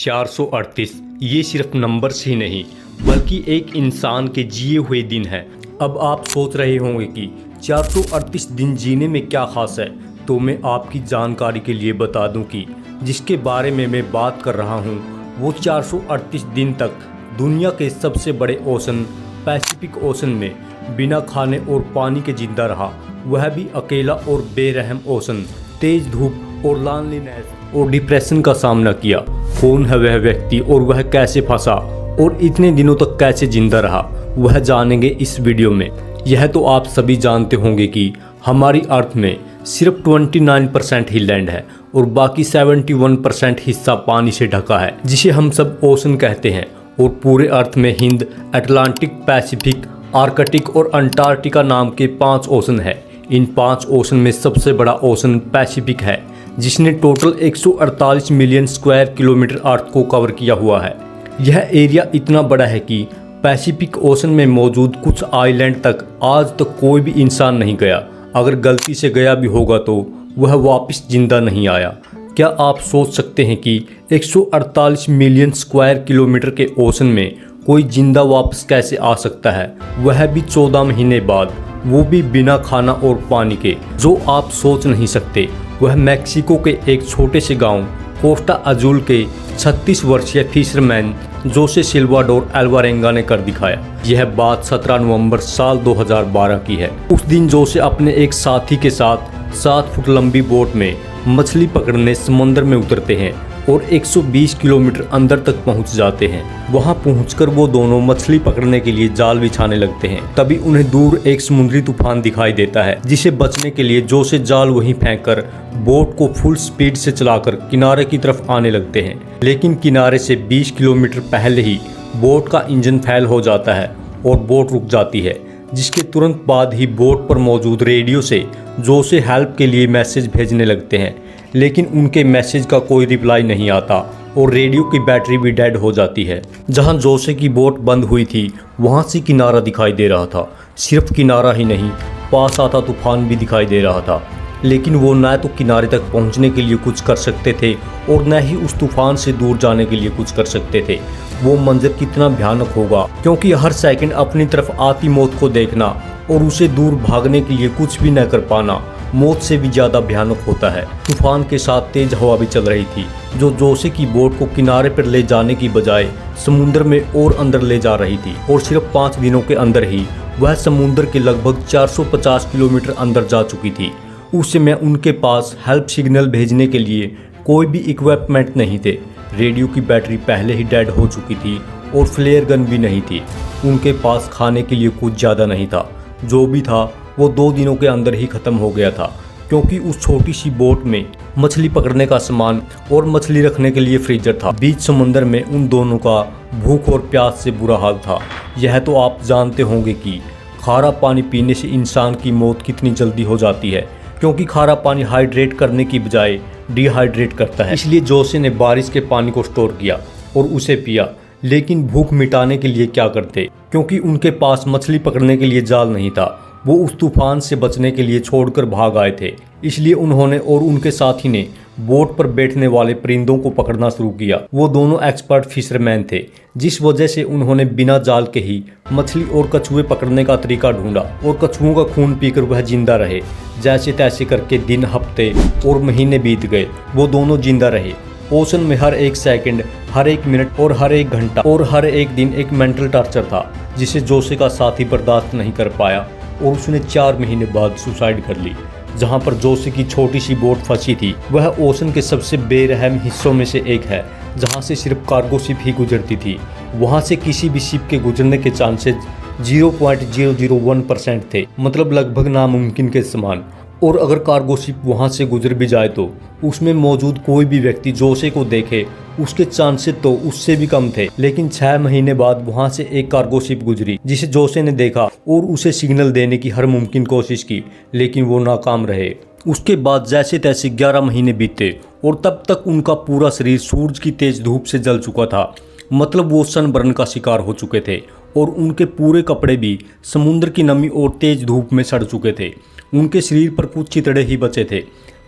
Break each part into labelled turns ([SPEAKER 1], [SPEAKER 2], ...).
[SPEAKER 1] 438 ये सिर्फ नंबर्स ही नहीं बल्कि एक इंसान के जिए हुए दिन है। अब आप सोच रहे होंगे कि 438 दिन जीने में क्या खास है, तो मैं आपकी जानकारी के लिए बता दूं कि जिसके बारे में मैं बात कर रहा हूं वो 438 दिन तक दुनिया के सबसे बड़े ओशन पैसिफिक ओशन में बिना खाने और पानी के जिंदा रहा, वह भी अकेला और बेरहम ओशन तेज धूप और लॉनलीनेस और डिप्रेशन का सामना किया। कौन है वह व्यक्ति और वह कैसे फंसा और इतने दिनों तक कैसे जिंदा रहा, वह जानेंगे इस वीडियो में। यह तो आप सभी जानते होंगे कि हमारी अर्थ में सिर्फ 29% ही लैंड है और बाकी 71% हिस्सा पानी से ढका है, जिसे हम सब ओशन कहते हैं। और पूरे अर्थ में हिंद, अटलांटिक, पैसिफिक, आर्कटिक और अंटार्कटिका नाम के 5 ओशन है। इन 5 ओशन में सबसे बड़ा ओशन पैसिफिक है, जिसने टोटल 148 मिलियन स्क्वायर किलोमीटर अर्थ को कवर किया हुआ है। यह एरिया इतना बड़ा है कि पैसिफिक ओशन में मौजूद कुछ आइलैंड तक आज तक कोई भी इंसान नहीं गया। अगर गलती से गया भी होगा तो वह वापस जिंदा नहीं आया। क्या आप सोच सकते हैं कि 148 मिलियन स्क्वायर किलोमीटर के ओशन में कोई जिंदा वापस कैसे आ सकता है, वह भी 14 महीने बाद, वो भी बिना खाना और पानी के। जो आप सोच नहीं सकते वह मैक्सिको के एक छोटे से गांव कोस्टा अजुल के 36 वर्षीय फिशरमैन जोसे सिल्वाडोर अल्वारेंगा ने कर दिखाया। यह बात 17 नवंबर साल 2012 की है। उस दिन जोसे अपने एक साथी के साथ 7 फुट लंबी बोट में मछली पकड़ने समुद्र में उतरते हैं और 120 किलोमीटर अंदर तक पहुंच जाते हैं। वहां पहुंचकर वो दोनों मछली पकड़ने के लिए जाल बिछाने लगते हैं। तभी उन्हें दूर एक समुद्री तूफान दिखाई देता है, जिसे बचने के लिए जोसे जाल वहीं फेंककर बोट को फुल स्पीड से चलाकर किनारे की तरफ आने लगते हैं। लेकिन किनारे से 20 किलोमीटर पहले ही बोट का इंजन फेल हो जाता है और बोट रुक जाती है, जिसके तुरंत बाद ही बोट पर मौजूद रेडियो से जोसे हेल्प के लिए मैसेज भेजने लगते हैं। लेकिन उनके मैसेज का कोई रिप्लाई नहीं आता और रेडियो की बैटरी भी डेड हो जाती है। जहां जोसे की बोट बंद हुई थी वहां से किनारा दिखाई दे रहा था। सिर्फ किनारा ही नहीं, पास आता तूफान भी दिखाई दे रहा था। लेकिन वो न तो किनारे तक पहुंचने के लिए कुछ कर सकते थे और न ही उस तूफान से दूर जाने के लिए कुछ कर सकते थे। वो मंजर कितना भयानक होगा, क्योंकि हर सेकंड अपनी तरफ आती मौत को देखना और उसे दूर भागने के लिए कुछ भी न कर पाना मौत से भी ज़्यादा भयानक होता है। तूफान के साथ तेज हवा भी चल रही थी, जो जोसे की बोट को किनारे पर ले जाने की बजाय समुद्र में और अंदर ले जा रही थी। और सिर्फ 5 दिनों के अंदर ही वह समुद्र के लगभग 450 किलोमीटर अंदर जा चुकी थी। उस समय उनके पास हेल्प सिग्नल भेजने के लिए कोई भी इक्विपमेंट नहीं थे। रेडियो की बैटरी पहले ही डेड हो चुकी थी और फ्लेयर गन भी नहीं थी। उनके पास खाने के लिए कुछ ज़्यादा नहीं था। जो भी था वो 2 दिनों के अंदर ही ख़त्म हो गया था, क्योंकि उस छोटी सी बोट में मछली पकड़ने का सामान और मछली रखने के लिए फ्रीजर था। बीच समुद्र में उन दोनों का भूख और प्यास से बुरा हाल था। यह तो आप जानते होंगे कि खारा पानी पीने से इंसान की मौत कितनी जल्दी हो जाती है, क्योंकि खारा पानी हाइड्रेट करने की बजाय डिहाइड्रेट करता है। इसलिए जोसे ने बारिश के पानी को स्टोर किया और उसे पिया। लेकिन भूख मिटाने के लिए क्या करते, क्योंकि उनके पास मछली पकड़ने के लिए जाल नहीं था। वो उस तूफान से बचने के लिए छोड़कर भाग आए थे। इसलिए उन्होंने और उनके साथी ने बोट पर बैठने वाले परिंदों को पकड़ना शुरू किया। वो दोनों एक्सपर्ट फिशरमैन थे, जिस वजह से उन्होंने बिना जाल के ही मछली और कछुए पकड़ने का तरीका ढूंढा और कछुओं का खून पीकर वह जिंदा रहे। जैसे तैसे करके दिन, हफ्ते और महीने बीत गए। वो दोनों जिंदा रहे। ओशन में हर एक सेकंड, हर एक मिनट और हर एक घंटा और हर एक दिन एक मेंटल टॉर्चर था, जिसे जोसे का साथी बर्दाश्त नहीं कर पाया और उसने 4 महीने बाद सुसाइड कर ली। जहां पर जोसे की छोटी सी बोट फंसी थी, वह ओशन के सबसे बेरहम हिस्सों में से एक है, जहां से सिर्फ कार्गो शिप ही गुजरती थी। वहां से किसी भी शिप के गुजरने के चांसेस 0.001% थे, मतलब लगभग नामुमकिन के समान। और अगर कार्गो शिप वहां से गुजर भी जाए तो उसमें मौजूद कोई भी व्यक्ति जोसे को देखे, उसके चांसेस तो उससे भी कम थे। लेकिन 6 महीने बाद वहां से एक कार्गो शिप गुजरी, जिसे जोसे ने देखा और उसे सिग्नल देने की हर मुमकिन कोशिश की, लेकिन वो नाकाम रहे। उसके बाद जैसे तैसे 11 महीने बीते और तब तक उनका पूरा शरीर सूरज की तेज धूप से जल चुका था। मतलब वो सनबर्न का शिकार हो चुके थे और उनके पूरे कपड़े भी समुद्र की नमी और तेज धूप में सड़ चुके थे। उनके शरीर पर कुछ चितड़े ही बचे थे।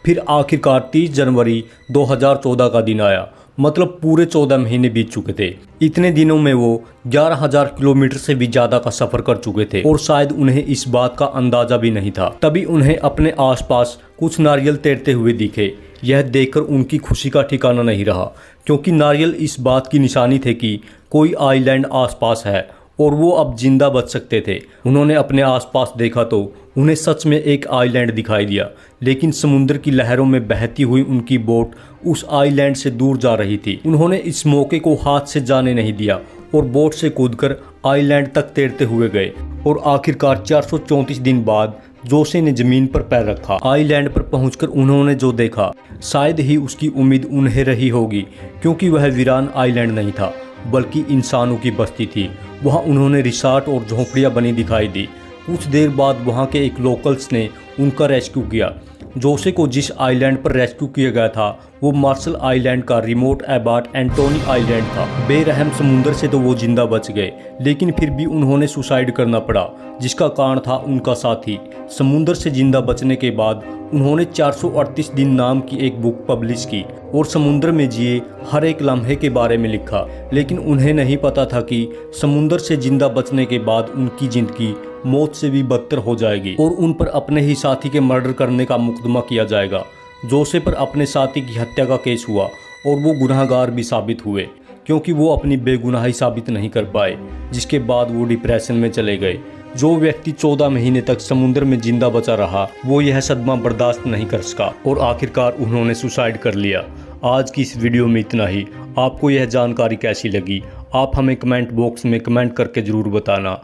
[SPEAKER 1] फिर आखिरकार 30 जनवरी 2014 का दिन आया। मतलब पूरे 14 महीने बीत चुके थे। इतने दिनों में वो 11,000 किलोमीटर से भी ज्यादा का सफर कर चुके थे और शायद उन्हें इस बात का अंदाजा भी नहीं था। तभी उन्हें अपने आसपास कुछ नारियल तैरते हुए दिखे। यह देखकर उनकी खुशी का ठिकाना नहीं रहा, क्योंकि नारियल इस बात की निशानी थे कि कोई आइलैंड आसपास है और वो अब जिंदा बच सकते थे। उन्होंने अपने आसपास देखा तो उन्हें सच में एक आइलैंड दिखाई दिया, लेकिन समुद्र की लहरों में बहती हुई उनकी बोट उस आइलैंड से दूर जा रही थी। उन्होंने इस मौके को हाथ से जाने नहीं दिया और बोट से कूदकर आइलैंड तक तैरते हुए गए और आखिरकार 434 दिन बाद जोसे ने जमीन पर पैर रखा। आइलैंड पर पहुंचकर उन्होंने जो देखा, शायद ही उसकी उम्मीद उन्हें रही होगी, क्योंकि वह वीरान आइलैंड नहीं था बल्कि इंसानों की बस्ती थी। वहां उन्होंने रिसॉर्ट और झोंपड़ियां बनी दिखाई दी। कुछ देर बाद वहां के एक लोकल्स ने उनका रेस्क्यू किया। जोसे को जिस आइलैंड पर रेस्क्यू किया गया था वो मार्शल आइलैंड का रिमोट एबार्ट एंटोनी आइलैंड था। बेरहम समुंदर से तो वो जिंदा बच गए, लेकिन फिर भी उन्होंने सुसाइड करना पड़ा, जिसका कारण था उनका साथी। समुंदर से जिंदा बचने के बाद उन्होंने 438 दिन नाम की एक बुक पब्लिश की और समुद्र में जिए हर एक लम्हे के बारे में लिखा। लेकिन उन्हें नहीं पता था कि समुंदर से जिंदा बचने के बाद उनकी जिंदगी मौत से भी बदतर हो जाएगी और उन पर अपने ही साथी के मर्डर करने का मुकदमा किया जाएगा। जोसे पर अपने साथी की हत्या का केस हुआ और वो गुनाहगार भी साबित हुए, क्योंकि वो अपनी बेगुनाही साबित नहीं कर पाए, जिसके बाद वो डिप्रेशन में चले गए। जो व्यक्ति 14 महीने तक समुद्र में जिंदा बचा रहा वो यह सदमा बर्दाश्त नहीं कर सका और आखिरकार उन्होंने सुसाइड कर लिया। आज की इस वीडियो में इतना ही। आपको यह जानकारी कैसी लगी आप हमें कमेंट बॉक्स में कमेंट करके ज़रूर बताना।